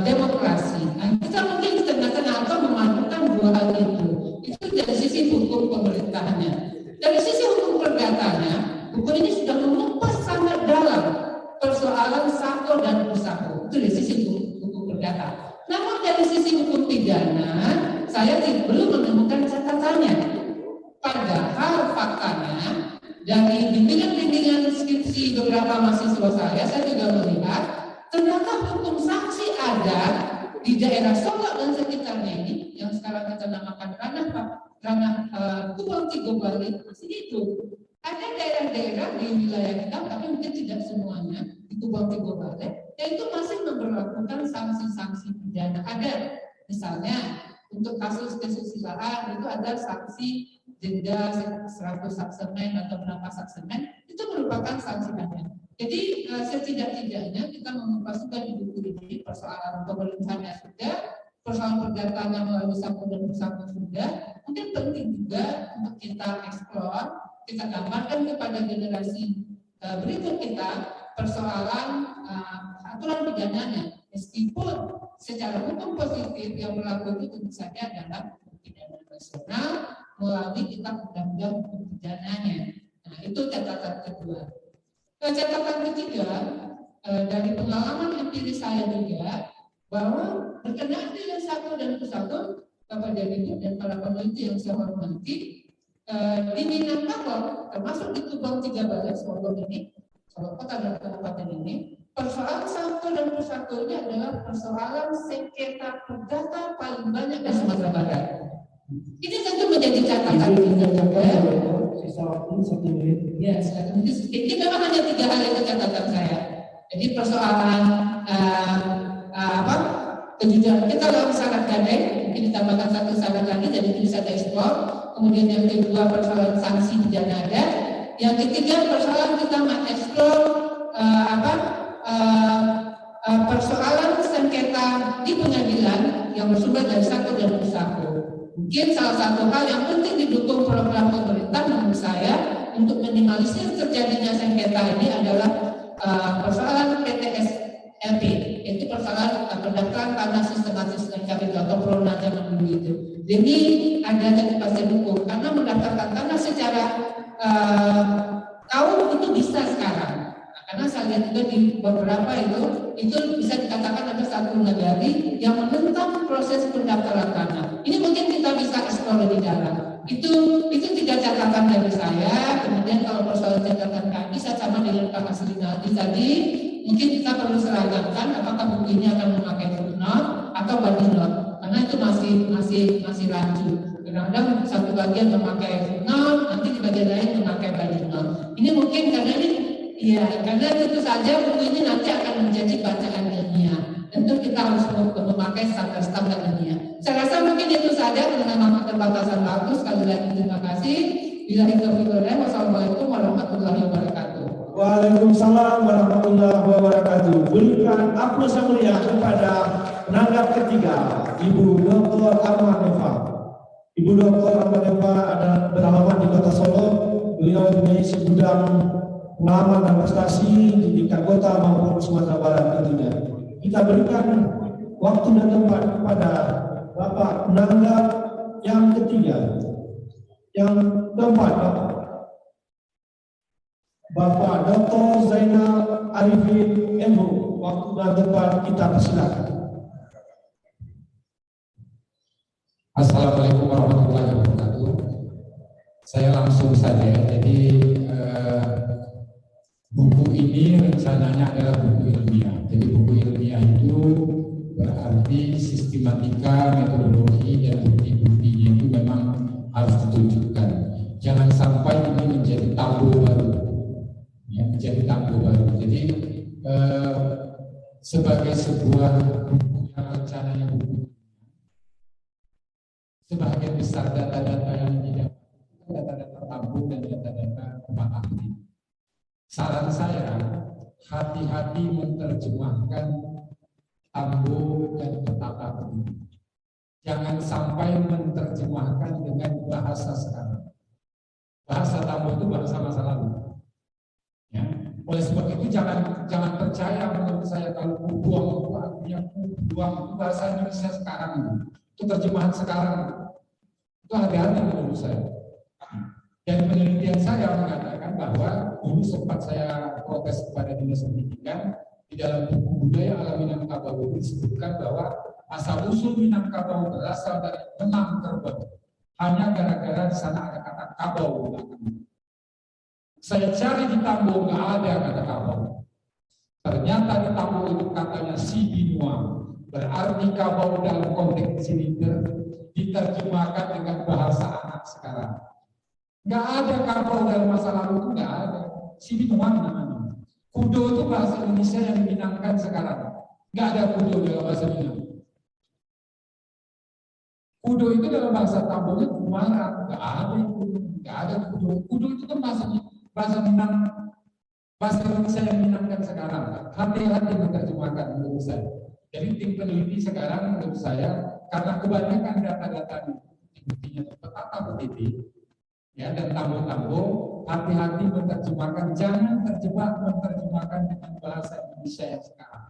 demokrasi. Nah, kita mungkin di tengah-tengah atau memadukan dua hal itu. Itu dari sisi hukum pemerintahannya. Dari sisi hukum perdatanya, buku ini sudah mengupas sangat dalam persoalan sako dan pusako. Itu dari sisi hukum perdata. Namun dari sisi hukum pidana, saya belum menemukan catatannya. Padahal faktanya dari bimbingan-bimbingan skripsi beberapa mahasiswa saya juga melihat ternyata hukum sanksi ada di daerah Solok dan sekitarnya ini yang sekarang kita namakan ranah Kubang Tiga Bali masih itu. Ada daerah-daerah di wilayah kita, tapi mungkin tidak semuanya di Kubang Tiga Bali, yaitu masih memperlakukan sanksi-sanksi pidana. Ada, misalnya untuk kasus kesusilaan itu ada sanksi denda 100 saksemen atau berapa saksemen, itu merupakan sanksi pidana. Jadi setidak-tidaknya kita mengupas di buku ini persoalan pemerintahannya sudah, persoalan perdatanya melalui sako dan bersako sudah. Mungkin penting juga untuk kita eksplor, kita gambarkan kepada generasi berikut kita persoalan aturan pidananya. Meskipun secara hukum positif yang berlaku itu tentu saja adalah hukum pidana nasional melalui kitab undang-undang hukum pidananya. Nah, itu catatan kedua. Catatan ketiga, dari pengalaman empiris saya juga, bahwa berkenaan dengan satu dan kesatuan, Bapak Jadidu dan para peneliti yang saya hormati, di Minangkabau, termasuk di Kubang Tiga Bali, Solo ini, Solo Kota dan Kabupaten ini, persoalan satu dan kesatuan ini adalah persoalan sengketa perdata paling banyak di Sumatera Barat. Ini tentu menjadi catatan kita juga. Sisa waktu 1 menit. Ya, ini memang hanya 3 hal itu catatan saya. Jadi persoalan kejujuran kita dalam syarat gadai, mungkin ditambahkan 1 syarat lagi, jadi itu bisa dieksplor. Kemudian yang kedua persoalan sanksi pidana ada. Yang ketiga persoalan kita mengeksplor persoalan sengketa di pengadilan yang bersumber dari satu dan bersatu. Mungkin salah satu hal yang penting didukung program pemerintah menurut saya untuk minimalisir terjadinya sengketa ini adalah persoalan PTSLP, yaitu persoalan pendaftaran tanah sistematis dan kapital atau PRONA zaman dulu itu. Jadi adanya kepastian hukum karena mendaftarkan tanah secara tahun itu bisa sekarang. Karena saya lihat juga di beberapa itu bisa dikatakan ada satu negari yang menentang proses pendaftaran tanah. Ini mungkin kita bisa eksplor lebih dalam. Itu 3 catatan dari saya. Kemudian kalau persoalan catatan kami saya sama dengan Pak Mas Rinaldi tadi, mungkin kita perlu seragamkan apakah buku ini akan memakai footnote atau body note, karena itu masih rancu. Kadang-kadang satu bagian memakai footnote, nanti di bagian lain memakai body note. Ini mungkin karena tentu saja buku ini nanti akan menjadi bacaan ilmiah. tentu kita harus memakai standar-standar dunia. Saya rasa mungkin itu saja dengan keterbatasan waktu. Sekali lagi terima kasih. Wassalamualaikum warahmatullahi wabarakatuh. Waalaikumsalam warahmatullahi wabarakatuh. Berikan aplaus yang mulia kepada penanggap ketiga, Ibu Dr. Armaneva. Ibu Dr. Armaneva adalah beralamat di Kota Solo. Beliau mempunyai segudang pengalaman dan prestasi di tingkat kota maupun Sumatera Barat tentunya. Kita berikan waktu dan tempat kepada Bapak penanggap yang ketiga. Yang keempat, Bapak Dr. Zainal Arifin MHu. Waktu dan tempat kita persilakan. Assalamualaikum warahmatullahi wabarakatuh. Saya langsung saja. Jadi buku ini rencananya adalah buku ilmiah. Jadi buku ilmiah itu berarti sistematika, metodologi, dan bukti-buktinya itu memang harus ditunjukkan. Jangan sampai ini menjadi tabu baru, ya, menjadi tabu baru. Jadi sebagai sebuah buku yang rencananya buku, sebagian besar data-data yang didapat data-data tabu dan data-data tempat ahli. Saran saya, hati-hati menerjemahkan tabu dan petaka ini. Jangan sampai menerjemahkan dengan bahasa sekarang. Bahasa tamu itu bahasa masa lalu. Ya. Oleh sebab itu jangan percaya menurut saya kalau buang itu artinya buang itu bahasa Indonesia sekarang itu terjemahan sekarang. Itu hati-hati menurut saya. Dan penelitian saya mengatakan bahwa dulu sempat saya protes kepada Dinas Pendidikan di dalam buku budaya alam Minangkabau disebutkan bahwa asal usul Minangkabau berasal dari benang kerbau. Hanya gara-gara di sana ada kata kabau. Saya cari di Tambo nggak ada kata kabau. Ternyata di Tambo itu katanya si binua. Berarti kabau dalam konteks sini diterjemahkan dengan bahasa anak sekarang. Nggak ada kabau dalam masa lalu itu nggak ada. Si binua namanya. Kudo itu bahasa Indonesia yang diminangkan sekarang. Nggak ada kudo dalam bahasa Minang. Kudo itu dalam bahasa Tambonya kumaran, nggak ada itu, nggak ada kudo. Kudo itu kan bahasa Minang, bahasa Indonesia yang minangkan sekarang. Hati-hati menerjemahkan menurut saya. Jadi tim peneliti sekarang menurut saya karena kebanyakan data-data buktinya petaka petitik, ya dan tambo-tambo, hati-hati menerjemahkan, jangan menerjemahkan dengan bahasa Indonesia yang sekarang.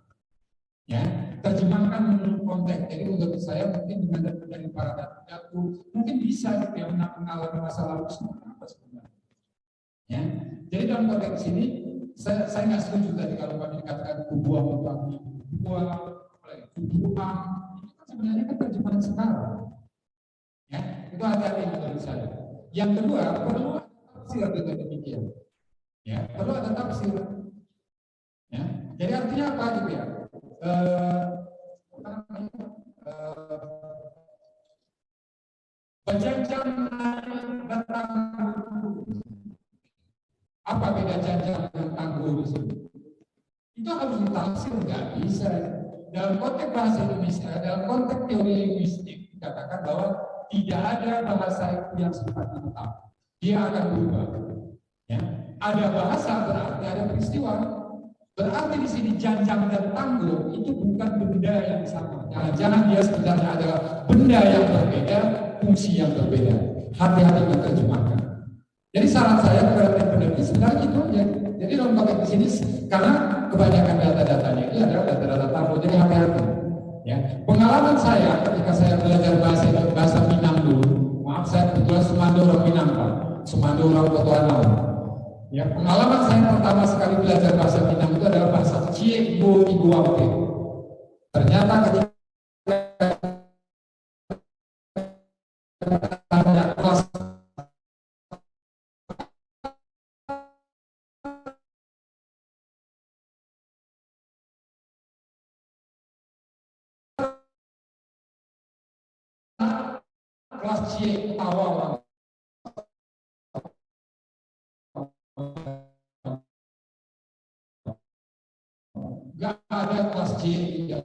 Ya, terjemahkan menurut konteks. Jadi menurut saya mungkin dengan data dari para datu mungkin bisa ya mengalami masa lalu apa sebenarnya. Ya, jadi dalam konteks ini saya nggak setuju tadi kalau kami dikatakan kubuang itu kubuang itu kan sebenarnya kan terjemahan sekarang. Ya, itu hati-hati menurut saya. Yang kedua perlu ada tafsir dengan demikian. Ya, perlu ada tafsir. Ya, jadi artinya apa gitu ya? Berjanjang datang apa beda janjang dengan tangguh di sini? Itu harus ditafsir, nggak bisa. Dalam konteks bahasa Indonesia, dalam konteks teori linguistik dikatakan bahwa tidak ada bahasa itu yang sifatnya tetap. Dia akan berubah. Ya. Ada bahasa berarti ada peristiwa. Berarti di sini janjang dan tangguh itu bukan benda yang sama. Jangan dia sebenarnya adalah benda yang berbeda, fungsi yang berbeda. Hati-hati menerjemahkan. Jadi saran saya kepada tim peneliti sebenarnya itu ya. Jadi dalam konteks di sini karena kebanyakan data-datanya ini adalah data-data tangguh. Jadi hati-hati. Ya. Pengalaman saya ketika saya belajar bahasa Minang dulu, maaf saya kebetulan Sumando orang Minang Pak, Sumando orang Kotoanau. Ya, pengalaman saya pertama sekali belajar bahasa Minang itu adalah bahasa Cie Bo Iguampe. Ternyata ketika kelas Cie ketawa orang. Gak ada kelas C yang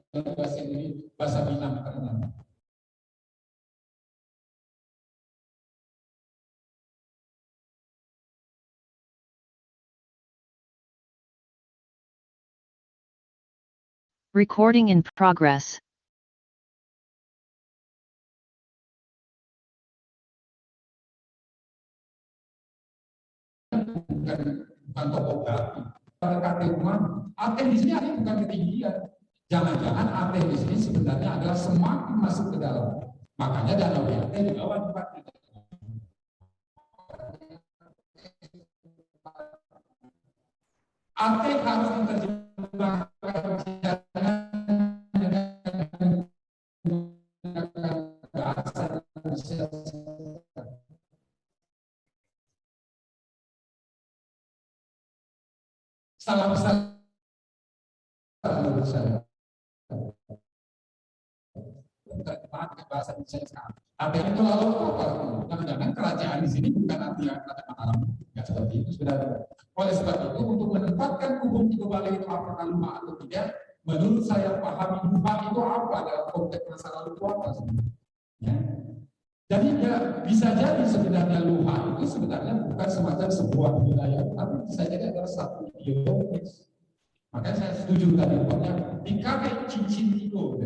Recording in progress. Bukan topografi. Pada kata rumah, Aten di sini artinya bukan ketinggian. Jangan-jangan Aten di sini sebenarnya adalah semakin masuk ke dalam. Makanya danau di Aten di bawah tempatnya. Aten harus diterjemahkan dengan bahasa Indonesia. Salah besar menurut saya. Terjemahan ke bahasa Indonesia sekarang. Aten itu lalu apa? Jangan-jangan kerajaan di sini bukan artinya kerajaan Mataram. Tidak seperti itu sebenarnya. Oleh sebab itu, untuk menempatkan hukum Tigo Bale itu apakah lupa atau tidak, menurut saya pahami lupa itu apa dalam konteks masa lalu itu apa sebenarnya. Ya. Jadi ya, bisa jadi sebenarnya lupa itu sebenarnya bukan semacam sebuah wilayah, tapi bisa jadi adalah satu ideologis. Makanya saya setuju tadi bahwa dikakai cincin Tigo.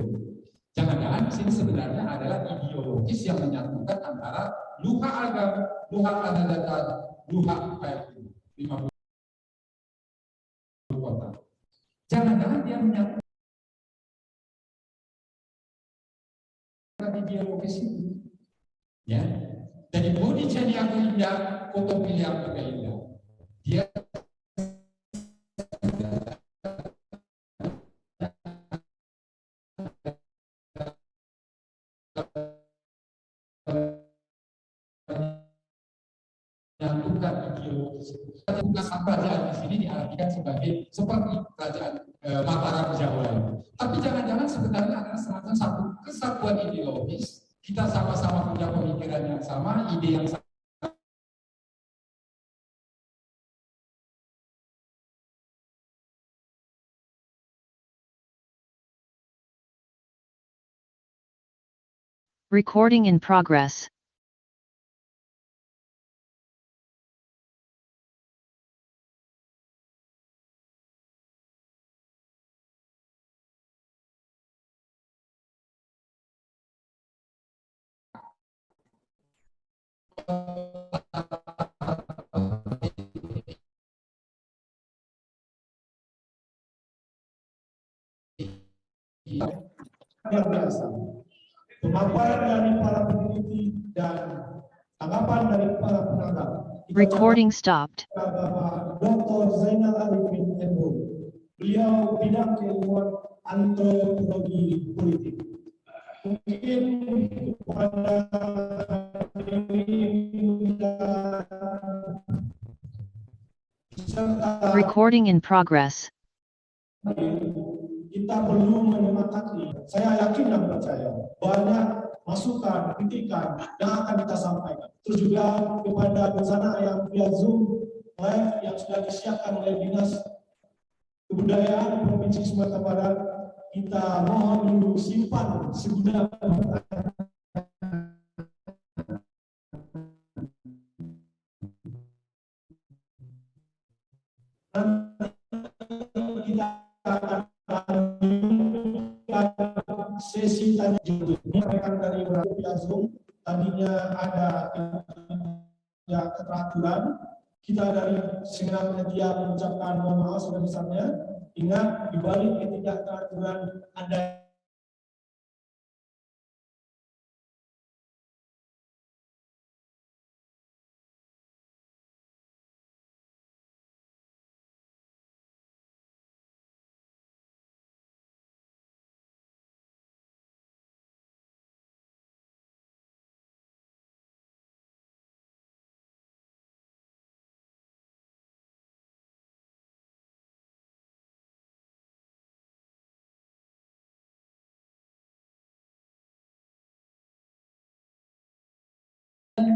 Jangan-jangan di sini sebenarnya adalah ideologis yang menyatukan antara luka agama, luka adat, luka kayak 50 kota. Jangan-jangan dia menyatukan ideologis itu. Ya, jadi bodi jadi aku indah, foto pilih aku indah. Dia menyatukan ideologis. Tugas kerajaan di sini diartikan sebagai seperti kerajaan Mataram Jawa. Tapi jangan-jangan sebenarnya adalah semacam satu kesatuan ideologis. Kita sama-sama punya pemikiran yang sama, ide yang sama. Recording in progress. Luar biasa. Pemaparan dari para peneliti dan tanggapan dari para penanggap. Recording stopped. Bapak Dr. Zainal Arifin MO. Beliau bidang keilmuan antropologi politik. Mungkin pada Recording in progress. kita perlu menyemangati. Saya yakin dan percaya banyak masukan, kritikan yang akan kita sampaikan. Terus juga kepada bencana yang via Zoom live yang sudah disiapkan oleh Dinas Kebudayaan Provinsi Sumatera Barat, kita mohon dulu simpan segudang kita akan sesi tanya jawab. Mereka dari via Zoom tadinya ada keteraturan. Kita dari segera media mengucapkan mohon maaf sebesar-besarnya. Ingat, di balik ketidakteraturan Anda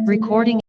Recording